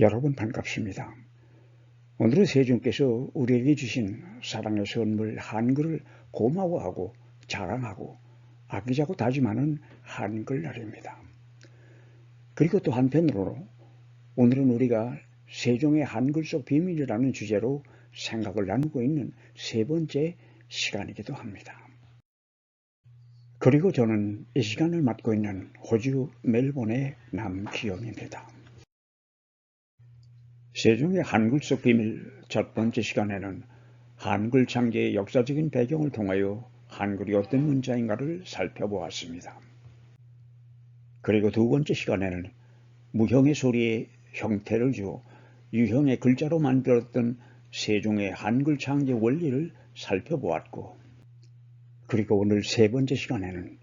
여러분 반갑습니다. 오늘은 세종께서 우리에게 주신 사랑의 선물 한글을 고마워하고 자랑하고 아끼자고 다짐하는 한글날입니다. 그리고 또 한편으로 오늘은 우리가 세종의 한글 속 비밀이라는 주제로 생각을 나누고 있는 세 번째 시간이기도 합니다. 그리고 저는 이 시간을 맡고 있는 호주 멜본의 남기영입니다. 세종의 한글 속 비밀 첫 번째 시간에는 한글 창제의 역사적인 배경을 통하여 한글이 어떤 문자인가를 살펴보았습니다. 그리고 두 번째 시간에는 무형의 소리의 형태를 주어 유형의 글자로 만들었던 세종의 한글 창제 원리를 살펴보았고, 그리고 오늘 세 번째 시간에는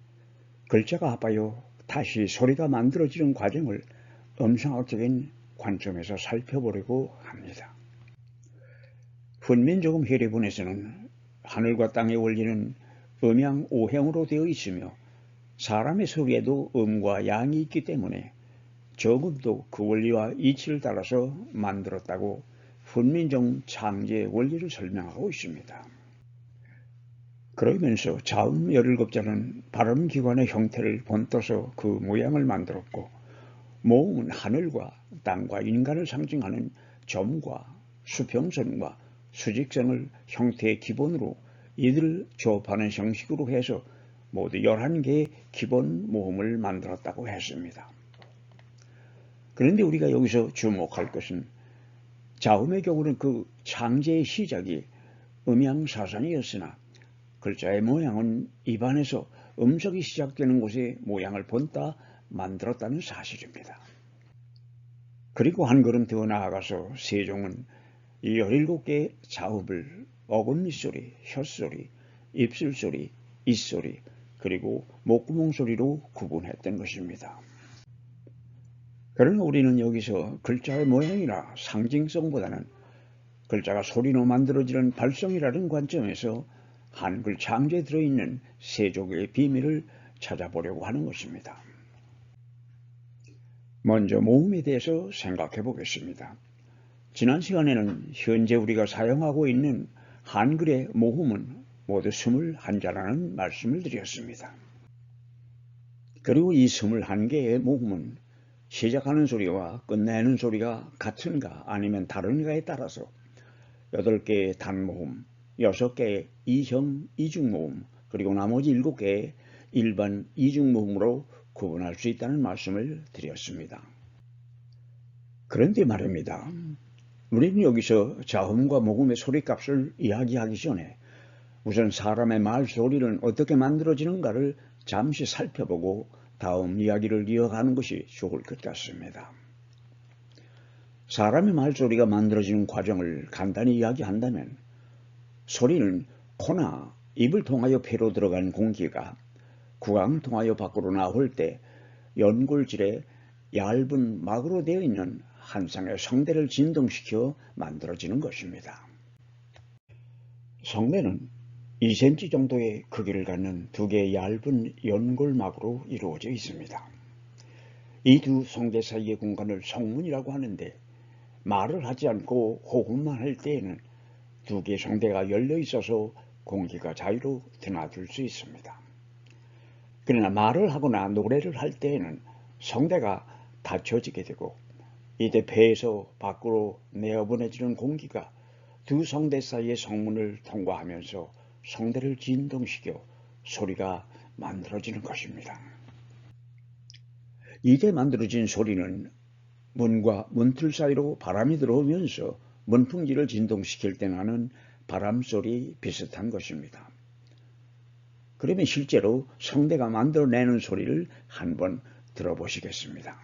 글자가 아파요 다시 소리가 만들어지는 과정을 음성학적인 관점에서 살펴보려고 합니다. 훈민조금 해례본에서는 하늘과 땅의 원리는 음양 오행으로 되어 있으며 사람의 소리에도 음과 양이 있기 때문에 조금도 그 원리와 이치를 따라서 만들었다고 훈민정 창제의 원리를 설명하고 있습니다. 그러면서 자음 17자는 발음기관의 형태를 본떠서 그 모양을 만들었고, 모음은 하늘과 땅과 인간을 상징하는 점과 수평선과 수직선을 형태의 기본으로 이들을 조합하는 형식으로 해서 모두 11개의 기본 모음을 만들었다고 했습니다. 그런데 우리가 여기서 주목할 것은 자음의 경우는 그 창제의 시작이 음양사산이었으나 글자의 모양은 입안에서 음석이 시작되는 곳의 모양을 본따 만들었다는 사실입니다. 그리고 한 걸음 더 나아가서 세종은 이 17개의 자음을 어금니소리, 혀소리, 입술소리, 입소리, 그리고 목구멍 소리로 구분했던 것입니다. 그러나 우리는 여기서 글자의 모양이나 상징성보다는 글자가 소리로 만들어지는 발성이라는 관점에서 한글 창제에 들어있는 세종의 비밀을 찾아보려고 하는 것입니다. 먼저 모음에 대해서 생각해 보겠습니다. 지난 시간에는 현재 우리가 사용하고 있는 한글의 모음은 모두 21자라는 말씀을 드렸습니다. 그리고 이 21개의 모음은 시작하는 소리와 끝내는 소리가 같은가 아니면 다른가에 따라서 8개의 단모음, 6개의 이형 이중모음, 그리고 나머지 7개의 일반 이중모음으로 구분할 수 있다는 말씀을 드렸습니다. 그런데 말입니다. 우리는 여기서 자음과 모음의 소리값을 이야기하기 전에 우선 사람의 말소리는 어떻게 만들어지는가를 잠시 살펴보고 다음 이야기를 이어가는 것이 좋을 것 같습니다. 사람의 말소리가 만들어지는 과정을 간단히 이야기한다면 소리는 코나 입을 통하여 폐로 들어간 공기가 구강을 통하여 밖으로 나올 때 연골질에 얇은 막으로 되어 있는 한 쌍의 성대를 진동시켜 만들어지는 것입니다. 성대는 2cm 정도의 크기를 갖는 2개의 얇은 연골막으로 이루어져 있습니다. 이 두 성대 사이의 공간을 성문이라고 하는데, 말을 하지 않고 호흡만 할 때에는 2개의 성대가 열려 있어서 공기가 자유로 드나들 수 있습니다. 그러나 말을 하거나 노래를 할 때에는 성대가 닫혀지게 되고, 이때 폐에서 밖으로 내어보내지는 공기가 두 성대 사이의 성문을 통과하면서 성대를 진동시켜 소리가 만들어지는 것입니다. 이때 만들어진 소리는 문과 문틀 사이로 바람이 들어오면서 문풍지를 진동시킬 때 나는 바람소리 비슷한 것입니다. 그러면 실제로 성대가 만들어내는 소리를 한번 들어보시겠습니다.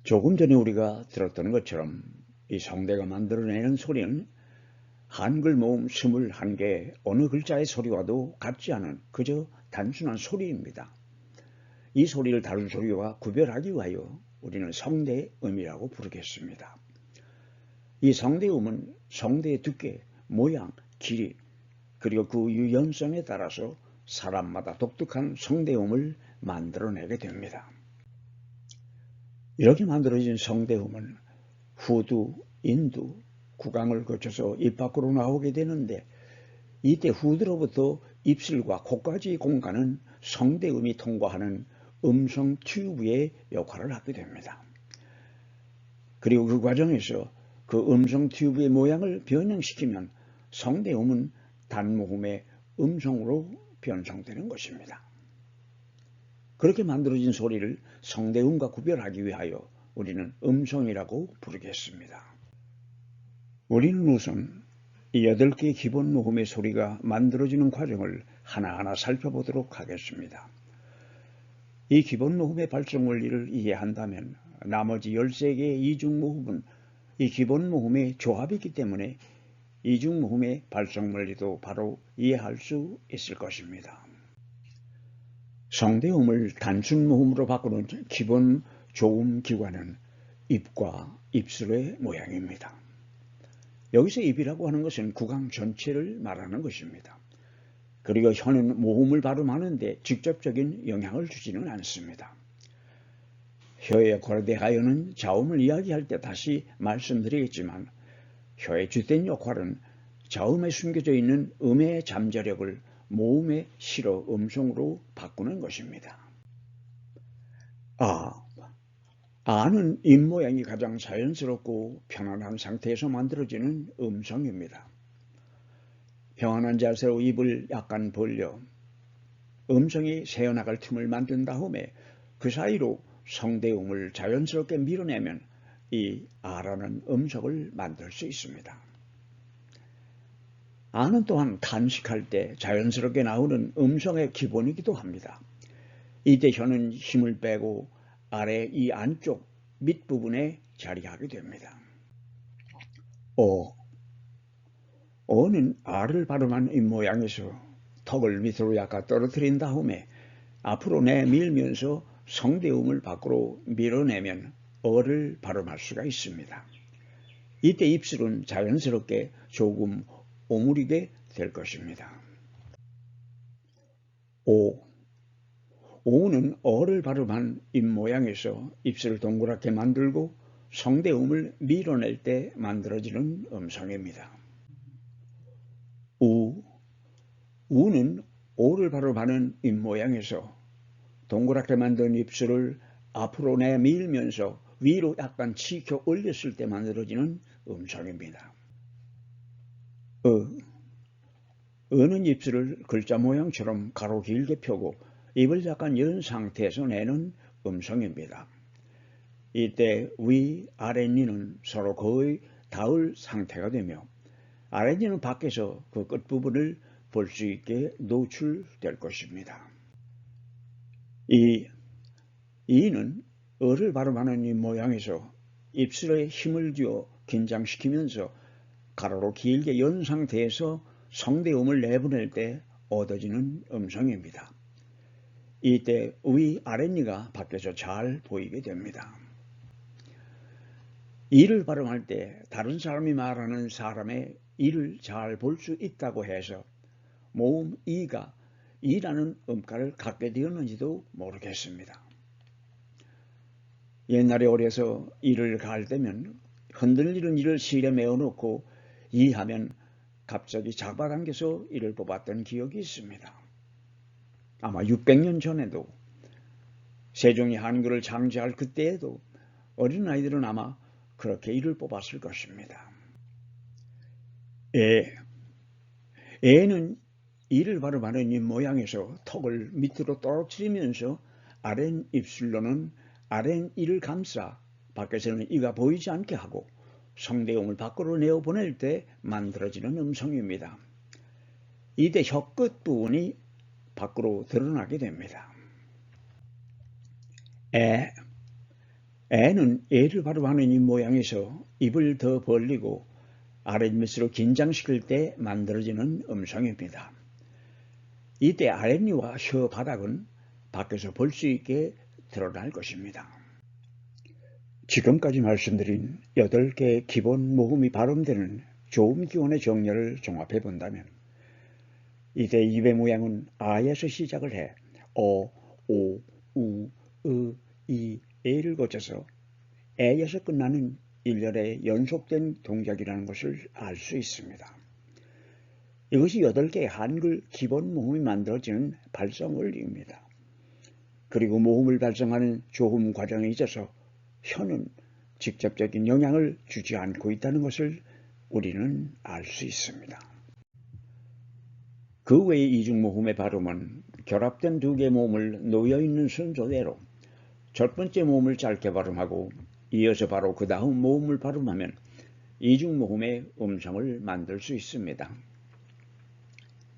조금 전에 우리가 들었던 것처럼 이 성대가 만들어내는 소리는 한글 모음 21개 어느 글자의 소리와도 같지 않은 그저 단순한 소리입니다. 이 소리를 다른 소리와 구별하기 위하여 우리는 성대음이라고 부르겠습니다. 이 성대음은 성대의 두께, 모양, 길이, 그리고 그 유연성에 따라서 사람마다 독특한 성대음을 만들어내게 됩니다. 이렇게 만들어진 성대음은 후두, 인두, 구강을 거쳐서 입 밖으로 나오게 되는데, 이때 후두로부터 입술과 코까지의 공간은 성대음이 통과하는 음성 튜브의 역할을 하게 됩니다. 그리고 그 과정에서 그 음성 튜브의 모양을 변형시키면 성대음은 단모음의 음성으로 변성되는 것입니다. 그렇게 만들어진 소리를 성대음과 구별하기 위하여 우리는 음성이라고 부르겠습니다. 우리는 우선 이 8개의 기본 모음의 소리가 만들어지는 과정을 하나하나 살펴보도록 하겠습니다. 이 기본 모음의 발성 원리를 이해한다면 나머지 13개의 이중 모음은 이 기본 모음의 조합이기 때문에 이중 모음의 발성 원리도 바로 이해할 수 있을 것입니다. 성대음을 단순 모음으로 바꾸는 기본 조음 기관은 입과 입술의 모양입니다. 여기서 입이라고 하는 것은 구강 전체를 말하는 것입니다. 그리고 혀는 모음을 발음하는데 직접적인 영향을 주지는 않습니다. 혀에 관대하여는 자음을 이야기할 때 다시 말씀드리겠지만, 혀의 주된 역할은 자음에 숨겨져 있는 음의 잠재력을 모음의 실어 음성으로 바꾸는 것입니다. 아는 입 모양이 가장 자연스럽고 편안한 상태에서 만들어지는 음성입니다. 평안한 자세로 입을 약간 벌려 음성이 새어나갈 틈을 만든 다음에 그 사이로 성대음을 자연스럽게 밀어내면 이 아라는 음성을 만들 수 있습니다. 아는 또한 탄식할 때 자연스럽게 나오는 음성의 기본이기도 합니다. 이때 혀는 힘을 빼고 아래 이 안쪽 밑부분에 자리하게 됩니다. 어는 아를 발음한 입 모양에서 턱을 밑으로 약간 떨어뜨린 다음에 앞으로 내밀면서 성대음을 밖으로 밀어내면 어를 발음할 수가 있습니다. 이때 입술은 자연스럽게 조금 오므리게 될 것입니다. 오는 어를 발음한 입 모양에서 입술을 동그랗게 만들고 성대음을 밀어낼 때 만들어지는 음성입니다. 우는 오를 발음하는 입 모양에서 동그랗게 만든 입술을 앞으로 내밀면서 위로 약간 치켜 올렸을 때 만들어지는 음성입니다. 어는 입술을 글자 모양처럼 가로 길게 펴고 입을 약간 연 상태에서 내는 음성입니다. 이때 위, 아랫니는 서로 거의 닿을 상태가 되며 아랫니는 밖에서 그 끝부분을 볼 수 있게 노출될 것입니다. 이는 어를 발음하는 이 모양에서 입술에 힘을 주어 긴장시키면서 가로로 길게 연 상태에서 성대음을 내보낼 때 얻어지는 음성입니다. 이때 위, 아랫니가 밖에서 잘 보이게 됩니다. 이를 발음할 때 다른 사람이 말하는 사람의 이를 잘 볼 수 있다고 해서 모음 이가 이라는 음가를 갖게 되었는지도 모르겠습니다. 옛날에 어려서 이를 가할 때면 흔들리는 이를 실에 메어놓고 이하면 갑자기 잡아당겨서 이를 뽑았던 기억이 있습니다. 아마 600년 전에도 세종이 한글을 창제할 그때에도 어린아이들은 아마 그렇게 이를 뽑았을 것입니다. 애는 이를 발음하는 입 모양에서 턱을 밑으로 떨어뜨리면서 아랫 입술로는 아랫 이를 감싸 밖에서는 이가 보이지 않게 하고 성대음을 밖으로 내어보낼 때 만들어지는 음성입니다. 이때 혀 끝 부분이 밖으로 드러나게 됩니다. 애는 애를 발음하는 입 모양에서 입을 더 벌리고 아랫밑으로 긴장시킬 때 만들어지는 음성입니다. 이때 아랫니와 혀 바닥은 밖에서 볼 수 있게 드러날 것입니다. 지금까지 말씀드린 8개의 기본 모음이 발음되는 조음기원의 정렬을 종합해 본다면 이때 입의 모양은 아에서 시작을 해 어, 오, 우, 이, 에를 거쳐서 에에서 끝나는 일련의 연속된 동작이라는 것을 알 수 있습니다. 이것이 8개의 한글 기본 모음이 만들어지는 발성 원리입니다. 그리고 모음을 발성하는 조음 과정에 있어서 혀는 직접적인 영향을 주지 않고 있다는 것을 우리는 알 수 있습니다. 그 외의 이중모음의 발음은 결합된 2개의 모음을 놓여있는 순서대로 첫 번째 모음을 짧게 발음하고 이어서 바로 그 다음 모음을 발음하면 이중모음의 음성을 만들 수 있습니다.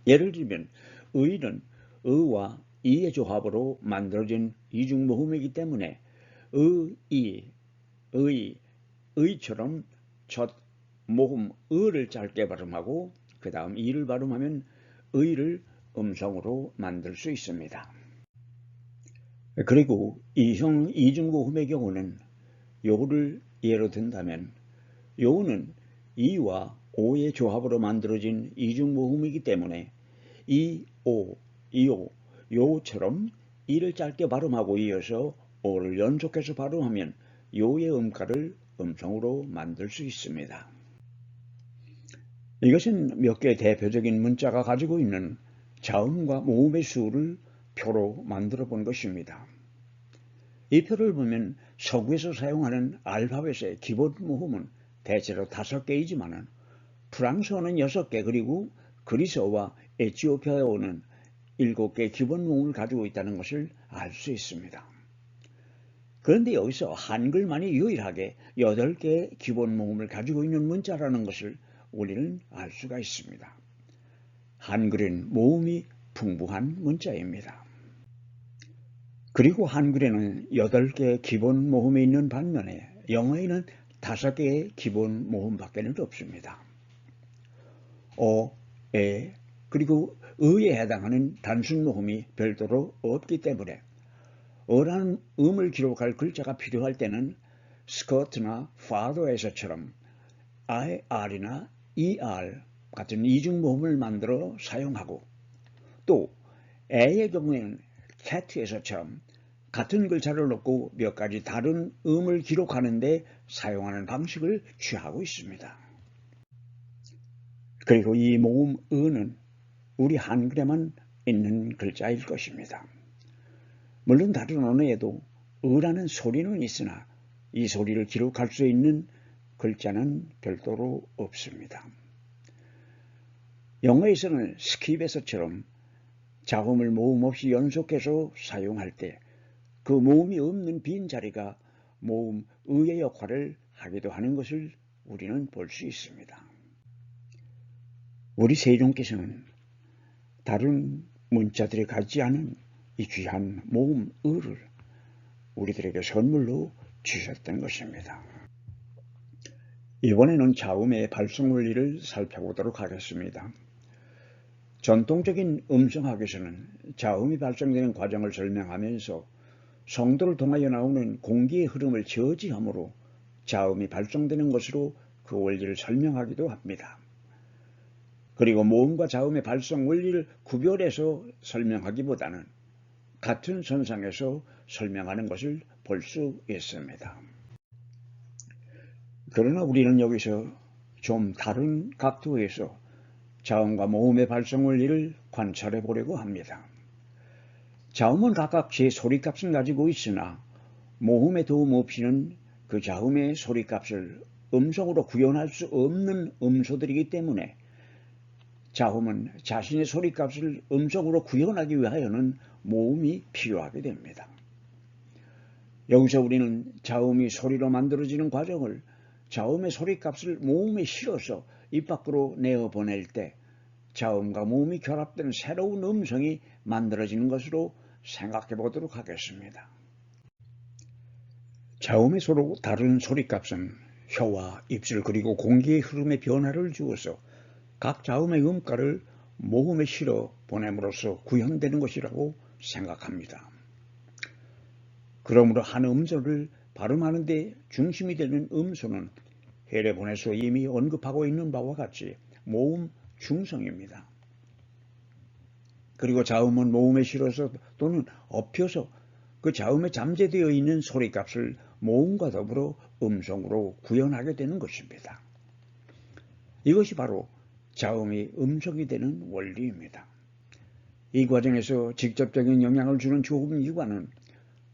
예를 들면 의는 의와 이의 조합으로 만들어진 이중모음이기 때문에 의처럼 첫 모음 의를 짧게 발음하고 그 다음 이를 발음하면 의를 음성으로 만들 수 있습니다. 그리고 이형 이중모음의 경우는 요를 예로 든다면 요는 이와 오의 조합으로 만들어진 이중모음이기 때문에 요처럼 이를 짧게 발음하고 이어서 오를 연속해서 발음하면 요의 음가를 음성으로 만들 수 있습니다. 이것은 몇 개의 대표적인 문자가 가지고 있는 자음과 모음의 수를 표로 만들어 본 것입니다. 이 표를 보면 서구에서 사용하는 알파벳의 기본 모음은 대체로 5개이지만 프랑스어는 6개 그리고 그리스어와 에티오피아어는 7개의 기본 모음을 가지고 있다는 것을 알 수 있습니다. 그런데 여기서 한글만이 유일하게 8개의 기본 모음을 가지고 있는 문자라는 것을 우리는 알 수가 있습니다. 한글은 모음이 풍부한 문자입니다. 그리고 한글에는 8개의 기본 모음이 있는 반면에 영어에는 5개의 기본 모음밖에는 없습니다. 그리고 의에 해당하는 단순 모음이 별도로 없기 때문에 어라는 음을 기록할 글자가 필요할 때는 스커트나 father에서처럼 IR이나 ER 같은 이중모음을 만들어 사용하고 또 애의 경우에는 cat에서처럼 같은 글자를 넣고 몇 가지 다른 음을 기록하는데 사용하는 방식을 취하고 있습니다. 그리고 이 모음 은은 우리 한글에만 있는 글자일 것입니다. 물론 다른 언어에도 으라는 소리는 있으나 이 소리를 기록할 수 있는 글자는 별도로 없습니다. 영어에서는 스킵에서처럼 자음을 모음 없이 연속해서 사용할 때 그 모음이 없는 빈자리가 모음 의의 역할을 하기도 하는 것을 우리는 볼 수 있습니다. 우리 세종께서는 다른 문자들이 갖지 않은 이 귀한 모음 의를 우리들에게 선물로 주셨던 것입니다. 이번에는 자음의 발성 원리를 살펴보도록 하겠습니다. 전통적인 음성학에서는 자음이 발생되는 과정을 설명하면서 성도를 통하여 나오는 공기의 흐름을 저지함으로 자음이 발생되는 것으로 그 원리를 설명하기도 합니다. 그리고 모음과 자음의 발생 원리를 구별해서 설명하기보다는 같은 선상에서 설명하는 것을 볼 수 있습니다. 그러나 우리는 여기서 좀 다른 각도에서 자음과 모음의 발생 원리를 관찰해 보려고 합니다. 자음은 각각 제 소리값을 가지고 있으나 모음의 도움 없이는 그 자음의 소리값을 음성으로 구현할 수 없는 음소들이기 때문에 자음은 자신의 소리값을 음성으로 구현하기 위하여는 모음이 필요하게 됩니다. 여기서 우리는 자음이 소리로 만들어지는 과정을 자음의 소리값을 모음에 실어서 입 밖으로 내어보낼 때 자음과 모음이 결합된 새로운 음성이 만들어지는 것으로 생각해 보도록 하겠습니다. 자음의 서로 다른 소리값은 혀와 입술 그리고 공기의 흐름의 변화를 주어서 각 자음의 음가를 모음에 실어 보냄으로써 구현되는 것이라고 생각합니다. 그러므로 한 음절을 발음하는 데 중심이 되는 음소는 해례본에서 이미 언급하고 있는 바와 같이 모음 중성입니다. 그리고 자음은 모음에 실어서 또는 엎혀서 그 자음에 잠재되어 있는 소리값을 모음과 더불어 음성으로 구현하게 되는 것입니다. 이것이 바로 자음이 음성이 되는 원리입니다. 이 과정에서 직접적인 영향을 주는 조음기관은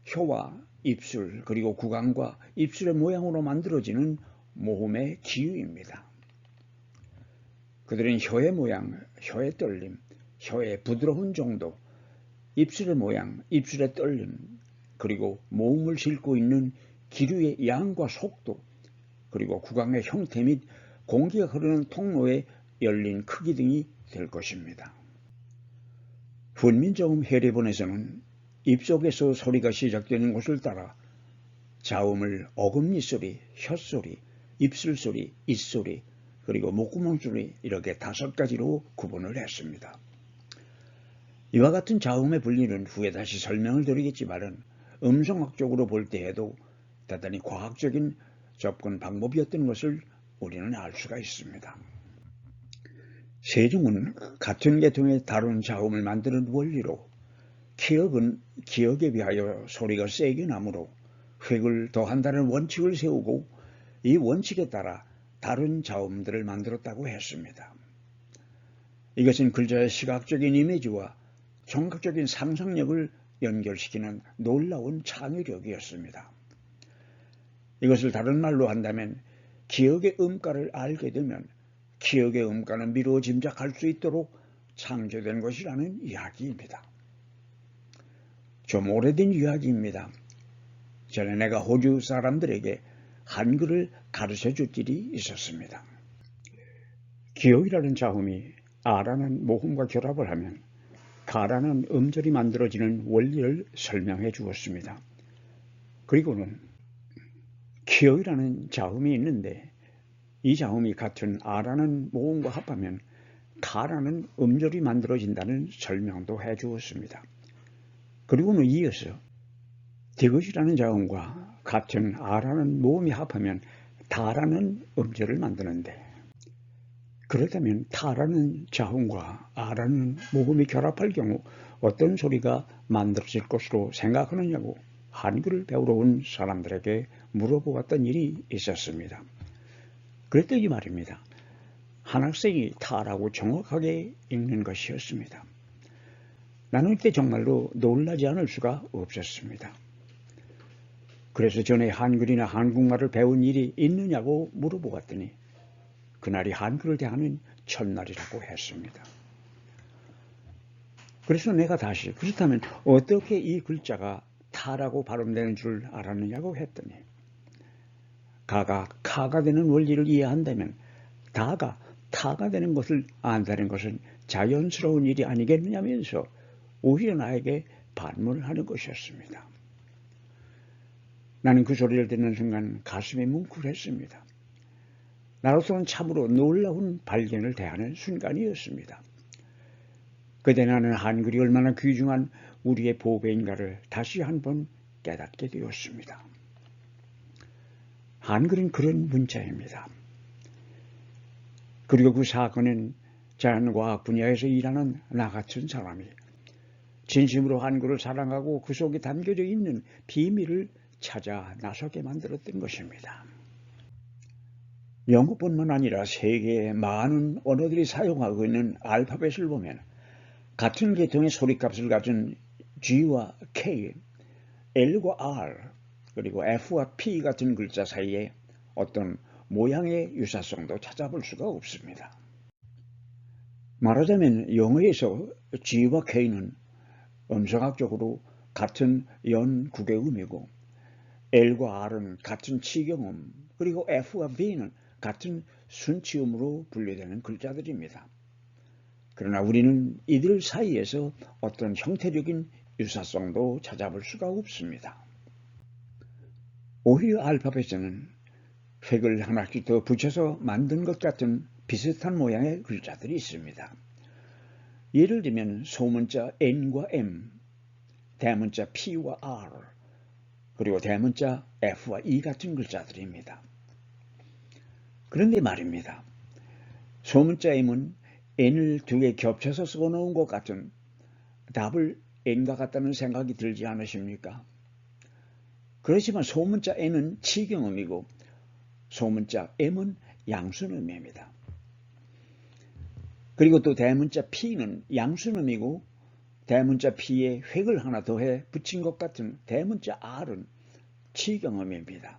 혀와 입술 그리고 구강과 입술의 모양으로 만들어지는 모음의 기유입니다. 그들은 혀의 모양, 혀의 떨림, 혀의 부드러운 정도, 입술의 모양, 입술의 떨림, 그리고 모음을 싣고 있는 기류의 양과 속도, 그리고 구강의 형태 및 공기가 흐르는 통로의 열린 크기 등이 될 것입니다. 훈민정음 해례본에서는 입속에서 소리가 시작되는 곳을 따라 자음을 어금니 소리, 혀소리, 입술소리, 입소리, 그리고 목구멍 소리 이렇게 5가지로 구분을 했습니다. 이와 같은 자음의 분리는 후에 다시 설명을 드리겠지만 음성학적으로 볼 때에도 대단히 과학적인 접근 방법이었던 것을 우리는 알 수가 있습니다. 세종은 같은 계통의 다른 자음을 만드는 원리로 기역은 기역에 비하여 소리가 세게 나므로 획을 더한다는 원칙을 세우고 이 원칙에 따라 다른 자음들을 만들었다고 했습니다. 이것은 글자의 시각적인 이미지와 청각적인 상상력을 연결시키는 놀라운 창의력이었습니다. 이것을 다른 말로 한다면 기역의 음가를 알게 되면 기역의 음가는 미루어 짐작할 수 있도록 창조된 것이라는 이야기입니다. 좀 오래된 이야기입니다. 전에 내가 호주 사람들에게 한글을 가르쳐줄 일이 있었습니다. 기역이라는 자음이 아라는 모음과 결합을 하면 가라는 음절이 만들어지는 원리를 설명해 주었습니다. 그리고는 기역이라는 자음이 있는데 이 자음이 같은 아라는 모음과 합하면 가라는 음절이 만들어진다는 설명도 해 주었습니다. 그리고는 이어서 디귿이라는 자음과 같은 아라는 모음이 합하면 다라는 음절을 만드는데 그렇다면 타라는 자음과 아라는 모음이 결합할 경우 어떤 소리가 만들어질 것으로 생각하느냐고 한글을 배우러 온 사람들에게 물어보았던 일이 있었습니다. 그랬더니 말입니다. 한 학생이 타라고 정확하게 읽는 것이었습니다. 나는 그때 정말로 놀라지 않을 수가 없었습니다. 그래서 전에 한글이나 한국말을 배운 일이 있느냐고 물어보았더니 그날이 한글을 대하는 첫날이라고 했습니다. 그래서 내가 다시 그렇다면 어떻게 이 글자가 타라고 발음되는 줄 알았느냐고 했더니 가가 카가 되는 원리를 이해한다면 다가 타가 되는 것을 안다는 것은 자연스러운 일이 아니겠느냐면서 오히려 나에게 반문을 하는 것이었습니다. 나는 그 소리를 듣는 순간 가슴이 뭉클했습니다. 나로서는 참으로 놀라운 발견을 대하는 순간이었습니다. 그때 나는 한글이 얼마나 귀중한 우리의 보배인가를 다시 한번 깨닫게 되었습니다. 한글은 그런 문자입니다. 그리고 그 사건은 자연과학 분야에서 일하는 나 같은 사람이 진심으로 한글을 사랑하고 그 속에 담겨져 있는 비밀을 찾아 나서게 만들었던 것입니다. 영어뿐만 아니라 세계의 많은 언어들이 사용하고 있는 알파벳을 보면 같은 계통의 소리값을 가진 G와 K, L과 R, 그리고 F와 P 같은 글자 사이에 어떤 모양의 유사성도 찾아볼 수가 없습니다. 말하자면 영어에서 G와 K는 음성학적으로 같은 연국의 음이고 L과 R은 같은 치경음, 그리고 F와 V는 같은 순치음으로 분류되는 글자들입니다. 그러나 우리는 이들 사이에서 어떤 형태적인 유사성도 찾아볼 수가 없습니다. 오히려 알파벳에는 획을 하나씩 더 붙여서 만든 것 같은 비슷한 모양의 글자들이 있습니다. 예를 들면 소문자 N과 M, 대문자 P와 R, 그리고 대문자 F와 E 같은 글자들입니다. 그런데 말입니다. 소문자 M은 N을 두 개 겹쳐서 쓰고 놓은 것 같은 답을 N과 같다는 생각이 들지 않으십니까? 그렇지만 소문자 N은 치경음이고 소문자 M은 양순음입니다. 그리고 또 대문자 P는 양순음이고 대문자 P에 획을 하나 더해 붙인 것 같은 대문자 R은 치경음입니다.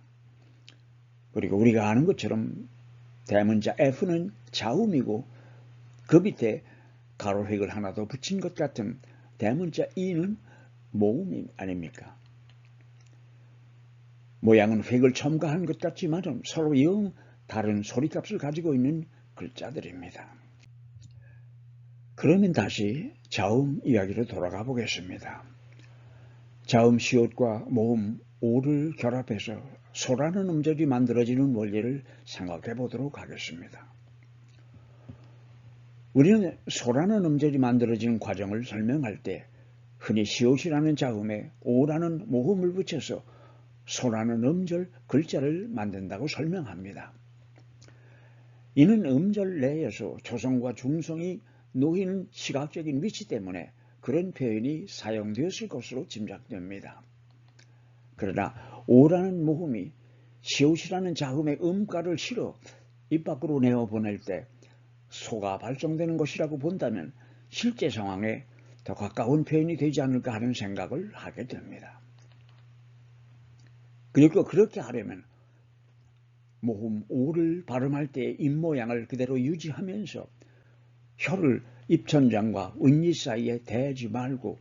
그리고 우리가 아는 것처럼 대문자 F는 자음이고 그 밑에 가로획을 하나 더 붙인 것 같은 대문자 E는 모음 아닙니까? 모양은 획을 첨가한 것 같지만 서로 영 다른 소리값을 가지고 있는 글자들입니다. 그러면 다시 자음 이야기로 돌아가 보겠습니다. 자음 시옷과 모음 오를 결합해서 소라는 음절이 만들어지는 원리를 생각해 보도록 하겠습니다. 우리는 소라는 음절이 만들어지는 과정을 설명할 때 흔히 시옷이라는 자음에 오라는 모음을 붙여서 소라는 음절 글자를 만든다고 설명합니다. 이는 음절 내에서 조성과 중성이 놓이는 시각적인 위치 때문에 그런 표현이 사용되었을 것으로 짐작됩니다. 그러나 오라는 모음이 시옷이라는 자음의 음가를 실어 입 밖으로 내어보낼 때 소가 발성되는 것이라고 본다면 실제 상황에 더 가까운 표현이 되지 않을까 하는 생각을 하게 됩니다. 그리고 그렇게 하려면 모음 오를 발음할 때 입모양을 그대로 유지하면서 혀를 입천장과 은니 사이에 대지 말고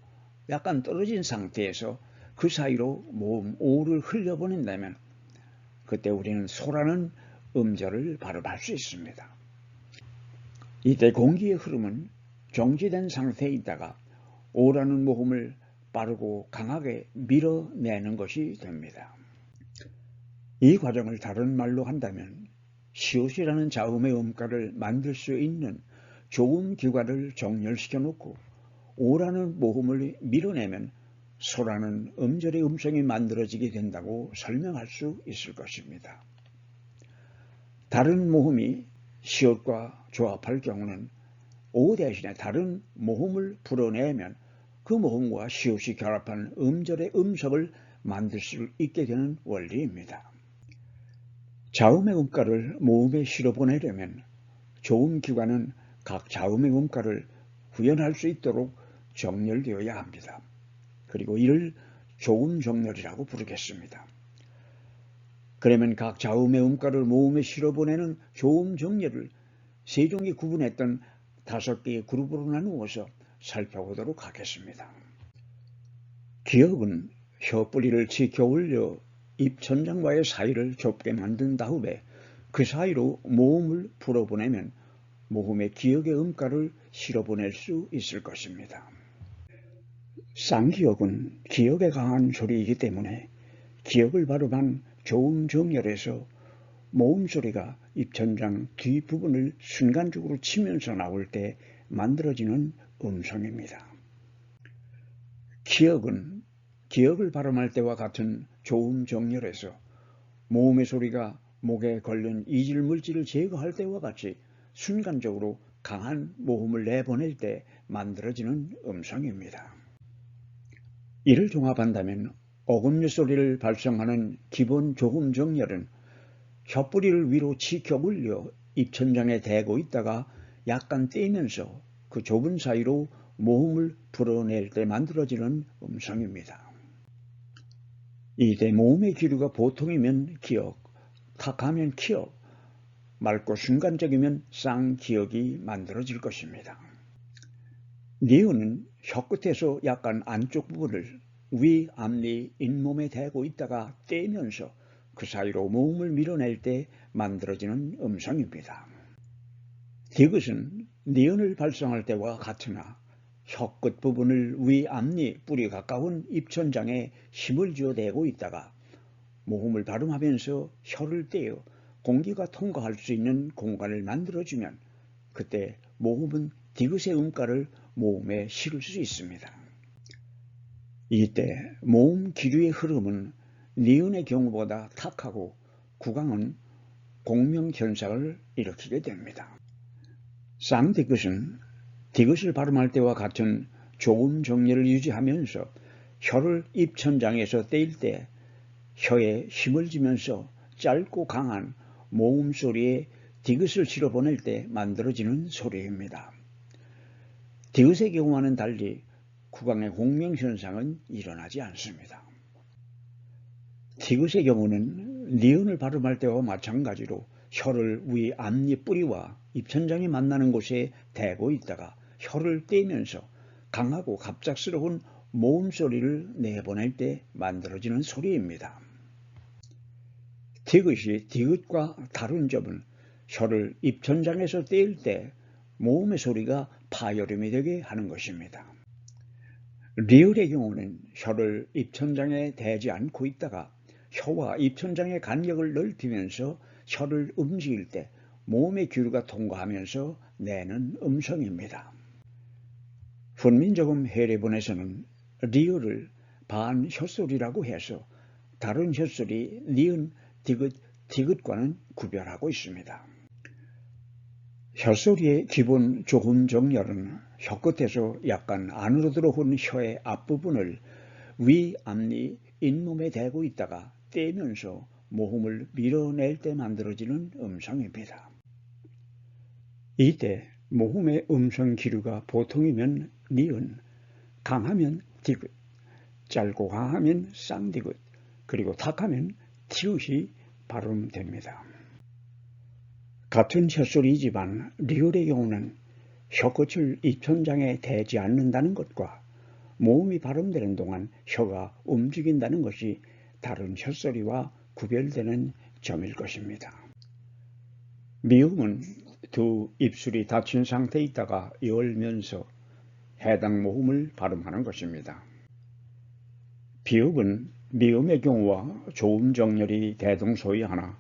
약간 떨어진 상태에서 그 사이로 모음 오를 흘려보낸다면 그때 우리는 소라는 음절을 발음할 수 있습니다. 이때 공기의 흐름은 정지된 상태에 있다가 오라는 모음을 빠르고 강하게 밀어내는 것이 됩니다. 이 과정을 다른 말로 한다면 시옷이라는 자음의 음가를 만들 수 있는 조음기관을 정렬시켜 놓고 오라는 모음을 밀어내면 소라는 음절의 음성이 만들어지게 된다고 설명할 수 있을 것입니다. 다른 모음이 시옷과 조합할 경우는 오 대신에 다른 모음을 불어내면 그 모음과 시옷이 결합한 음절의 음성을 만들 수 있게 되는 원리입니다. 자음의 음가를 모음에 실어보내려면 조음기관은 각 자음의 음가를 구현할 수 있도록 정렬되어야 합니다. 그리고 이를 조음정렬이라고 부르겠습니다. 그러면 각 자음의 음가를 모음에 실어보내는 조음정렬을 세 종이 구분했던 5개의 그룹으로 나누어서 살펴보도록 하겠습니다. 기역은 혀뿌리를 지켜 올려 입천장과의 사이를 좁게 만든 다음에 그 사이로 모음을 불어보내면 모음의 기역의 음가를 실어보낼 수 있을 것입니다. 쌍기역은 기역에 강한 소리이기 때문에 기역을 발음한 조음 정렬에서 모음 소리가 입천장 뒷부분을 순간적으로 치면서 나올 때 만들어지는 음성입니다. 기역은 기역을 발음할 때와 같은 조음 정렬에서 모음의 소리가 목에 걸린 이질 물질을 제거할 때와 같이 순간적으로 강한 모음을 내보낼 때 만들어지는 음성입니다. 이를 종합한다면 어금니 소리를 발성하는 기본 조음 정렬은 혀뿌리를 위로 치켜 올려 입천장에 대고 있다가 약간 떼면서 그 좁은 사이로 모음을 불어낼 때 만들어지는 음성입니다. 이때 모음의 기류가 보통이면 기역, 탁하면 키역, 맑고 순간적이면 쌍기역이 만들어질 것입니다. 니은은 혀끝에서 약간 안쪽 부분을 위, 앞니, 잇몸에 대고 있다가 떼면서 그 사이로 모음을 밀어낼 때 만들어지는 음성입니다. 디귿은 니은을 발성할 때와 같으나 혀끝 부분을 위, 앞니, 뿌리 가까운 입천장에 힘을 쥐어 대고 있다가 모음을 발음하면서 혀를 떼어 공기가 통과할 수 있는 공간을 만들어주면 그때 모음은 디귿의 음가를 모음에 실을 수 있습니다. 이때 모음 기류의 흐름은 니은의 경우보다 탁하고 구강은 공명현상을 일으키게 됩니다. 쌍디귿은 디귿을 발음할 때와 같은 좋은 정리를 유지하면서 혀를 입천장에서 떼일 때 혀에 힘을 주면서 짧고 강한 모음 소리에 디귿을 실어 보낼 때 만들어지는 소리입니다. 디귿의 경우와는 달리 구강의 공명현상은 일어나지 않습니다. 디귿의 경우는 니은을 발음할 때와 마찬가지로 혀를 위 앞니 뿌리와 입천장이 만나는 곳에 대고 있다가 혀를 떼면서 강하고 갑작스러운 모음 소리를 내보낼 때 만들어지는 소리입니다. 디귿이 디귿과 다른 점은 혀를 입천장에서 떼일 때 모음의 소리가 파열음이 되게 하는 것입니다. 리을의 경우는 혀를 입천장에 대지 않고 있다가 혀와 입천장의 간격을 넓히면서 혀를 움직일 때 모음의 기류가 통과하면서 내는 음성입니다. 훈민정음 해례본에서는 리을을 반 혀소리라고 해서 다른 혀소리 니은, 디귿, 디귿과는 구별하고 있습니다. 혀소리의 기본 조금 정렬은 혀끝에서 약간 안으로 들어온 혀의 앞부분을 위 앞니 잇몸에 대고 있다가 떼면서 모음을 밀어낼 때 만들어지는 음성입니다. 이때 모음의 음성 기류가 보통이면 니은, 강하면 디귿, 짧고 강하면 쌍디귿, 그리고 탁하면 티읕이 발음됩니다. 같은 혀소리이지만 리을의 경우는 혀끝을 입천장에 대지 않는다는 것과 모음이 발음되는 동안 혀가 움직인다는 것이 다른 혀소리와 구별되는 점일 것입니다. 미음은 두 입술이 닫힌 상태에 있다가 열면서 해당 모음을 발음하는 것입니다. 비읍은 미음의 경우와 조음 정렬이 대동소이하나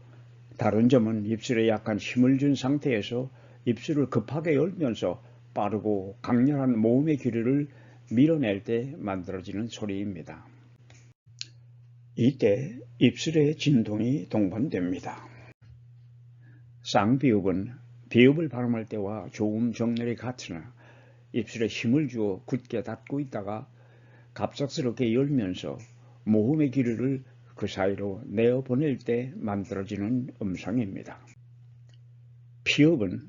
다른 점은 입술에 약간 힘을 준 상태에서 입술을 급하게 열면서 빠르고 강렬한 모음의 기류를 밀어낼 때 만들어지는 소리입니다. 이때 입술의 진동이 동반됩니다. 쌍비읍은 비읍을 발음할 때와 조음 정렬이 같으나 입술에 힘을 주어 굳게 닫고 있다가 갑작스럽게 열면서 모음의 기류를 그 사이로 내어보낼 때 만들어지는 음성입니다. 피읍은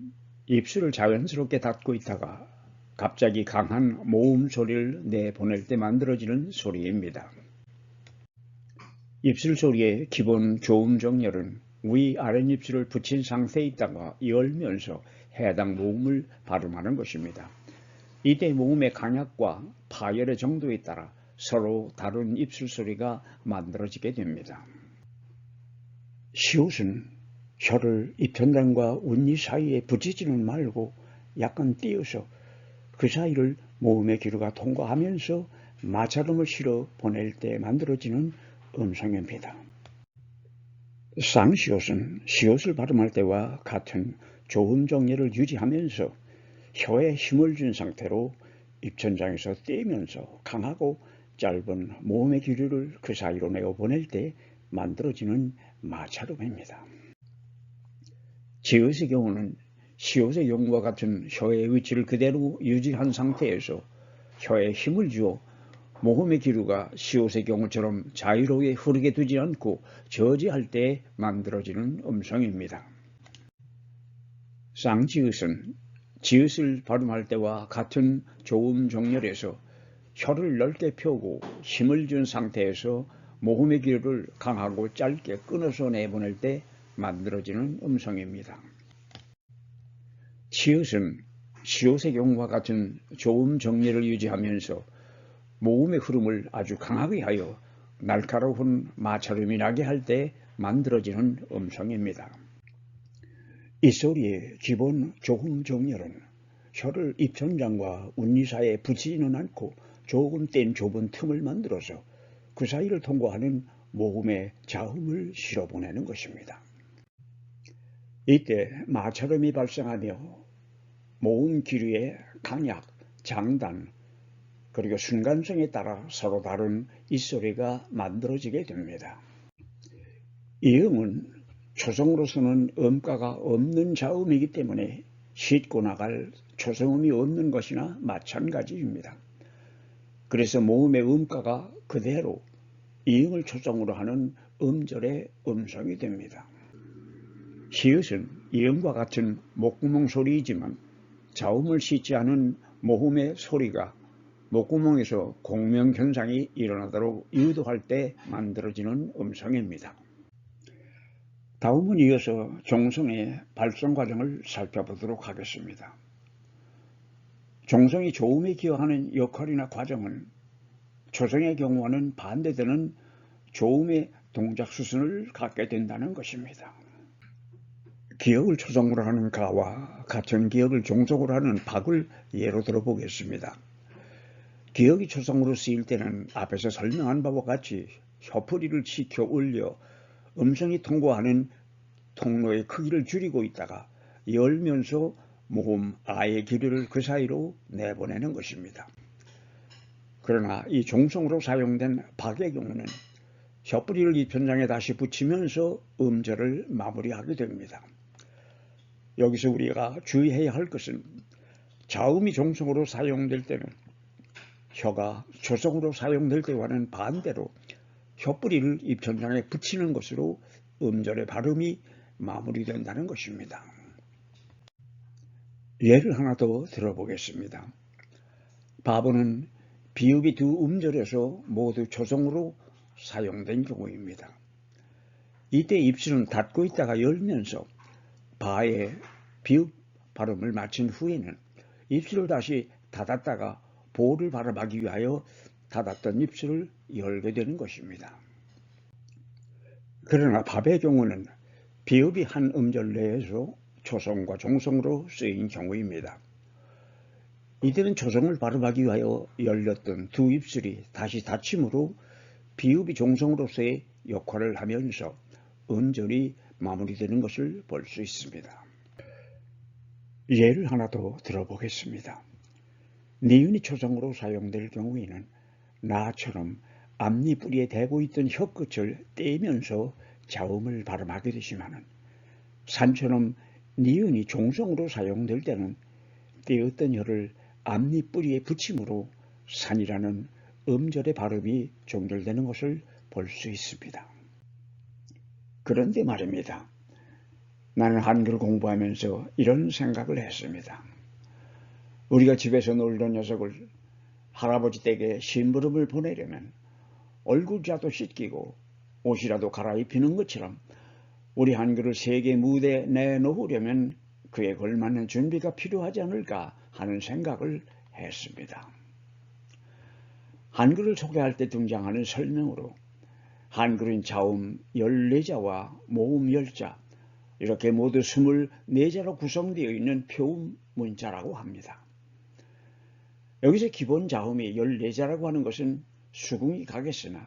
입술을 자연스럽게 닫고 있다가 갑자기 강한 모음 소리를 내보낼 때 만들어지는 소리입니다. 입술 소리의 기본 조음 정렬은 위 아랫입술을 붙인 상태에 있다가 열면서 해당 모음을 발음하는 것입니다. 이때 모음의 강약과 파열의 정도에 따라 서로 다른 입술 소리가 만들어지게 됩니다. 시옷은 혀를 입천장과 운니 사이에 붙이지는 말고 약간 띄어서 그 사이를 모음의 기류가 통과하면서 마찰음을 실어 보낼 때 만들어지는 음성입니다. 쌍시옷은 시옷을 발음할 때와 같은 조음 정렬을 유지하면서 혀에 힘을 준 상태로 입천장에서 떼면서 강하고 짧은 모음의 기류를 그 사이로 내어보낼 때 만들어지는 마찰음입니다. 지읒의 경우는 시옷의 경우와 같은 혀의 위치를 그대로 유지한 상태에서 혀에 힘을 주어 모음의 기류가 시옷의 경우처럼 자유롭게 흐르게 두지 않고 저지할 때 만들어지는 음성입니다. 쌍지읒은 지읒을 발음할 때와 같은 조음 정렬에서 혀를 넓게 펴고 힘을 준 상태에서 모음의 기류를 강하고 짧게 끊어서 내보낼 때 만들어지는 음성입니다. 치읓은 시옷의 경우와 같은 조음 정렬을 유지하면서 모음의 흐름을 아주 강하게 하여 날카로운 마찰음이 나게 할 때 만들어지는 음성입니다. 이 소리의 기본 조음 정렬은 혀를 입천장과 운니 사이에 붙이지는 않고 조금 뗀 좁은 틈을 만들어서 그 사이를 통과하는 모음의 자음을 실어보내는 것입니다. 이때 마찰음이 발생하며 모음 기류의 강약, 장단, 그리고 순간성에 따라 서로 다른 이 소리가 만들어지게 됩니다. 이음은 초성으로서는 음가가 없는 자음이기 때문에 싣고 나갈 초성음이 없는 것이나 마찬가지입니다. 그래서 모음의 음가가 그대로 이음을 초성으로 하는 음절의 음성이 됩니다. 시읒은 이음과 같은 목구멍 소리이지만 자음을 싣지 않은 모음의 소리가 목구멍에서 공명 현상이 일어나도록 유도할 때 만들어지는 음성입니다. 다음은 이어서 종성의 발성 과정을 살펴보도록 하겠습니다. 종성이 조음에 기여하는 역할이나 과정은 초성의 경우와는 반대되는 조음의 동작 수순을 갖게 된다는 것입니다. 기역을 초성으로 하는 가와 같은 기역을 종성으로 하는 박을 예로 들어보겠습니다. 기역이 초성으로 쓰일 때는 앞에서 설명한 바와 같이 혀풀이를 치켜 올려 음성이 통과하는 통로의 크기를 줄이고 있다가 열면서 모음 아의 기류를 그 사이로 내보내는 것입니다. 그러나 이 종성으로 사용된 박의 경우는 혀뿌리를 입천장에 다시 붙이면서 음절을 마무리하게 됩니다. 여기서 우리가 주의해야 할 것은 자음이 종성으로 사용될 때는 혀가 초성으로 사용될 때와는 반대로 혀뿌리를 입천장에 붙이는 것으로 음절의 발음이 마무리된다는 것입니다. 예를 하나 더 들어보겠습니다. 바보는 비읍이 두 음절에서 모두 초성으로 사용된 경우입니다. 이때 입술은 닫고 있다가 열면서 바의 비읍 발음을 마친 후에는 입술을 다시 닫았다가 보를 발음하기 위하여 닫았던 입술을 열게 되는 것입니다. 그러나 밥의 경우는 비읍이 한 음절 내에서 초성과 종성으로 쓰인 경우입니다. 이때는 초성을 발음하기 위하여 열렸던 두 입술이 다시 닫힘으로 비읍이 종성으로서의 역할을 하면서 음절이 마무리되는 것을 볼 수 있습니다. 예를 하나 더 들어보겠습니다. 니은이 초성으로 사용될 경우에는 나처럼 앞니뿌리에 대고 있던 혀끝을 떼면서 자음을 발음하게 되지만 산처럼 니은이 종성으로 사용될 때는 떼었던 혀를 앞니뿌리에 붙임으로 산이라는 음절의 발음이 종결되는 것을 볼 수 있습니다. 그런데 말입니다. 나는 한글 공부하면서 이런 생각을 했습니다. 우리가 집에서 놀던 녀석을 할아버지 댁에 심부름을 보내려면 얼굴이라도 씻기고 옷이라도 갈아입히는 것처럼 우리 한글을 세계 무대에 내놓으려면 그에 걸맞는 준비가 필요하지 않을까 하는 생각을 했습니다. 한글을 소개할 때 등장하는 설명으로 한글은 자음 14자와 모음 10자 이렇게 모두 24자로 구성되어 있는 표음 문자라고 합니다. 여기서 기본 자음이 14자라고 하는 것은 수긍이 가겠으나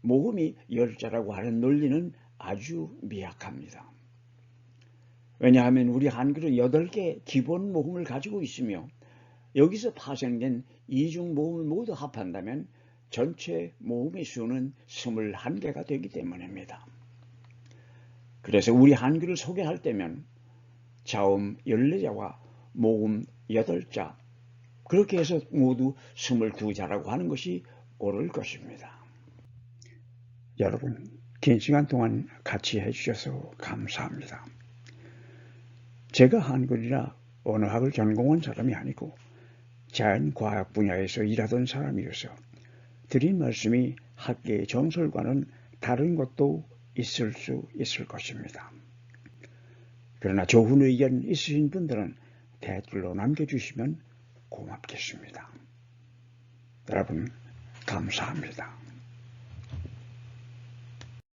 모음이 10자라고 하는 논리는 아주 미약합니다. 왜냐하면 우리 한글은 8개 기본 모음을 가지고 있으며 여기서 파생된 이중 모음을 모두 합한다면 전체 모음의 수는 21개가 되기 때문입니다. 그래서 우리 한글을 소개할 때면 자음 14자와 모음 8자 그렇게 해서 모두 22자라고 하는 것이 옳을 것입니다. 여러분, 긴 시간 동안 같이 해주셔서 감사합니다. 제가 한글이나 언어학을 전공한 사람이 아니고 자연과학 분야에서 일하던 사람이어서 드린 말씀이 학계의 정설과는 다른 것도 있을 수 있을 것입니다. 그러나 좋은 의견 있으신 분들은 댓글로 남겨주시면 고맙겠습니다. 여러분, 감사합니다.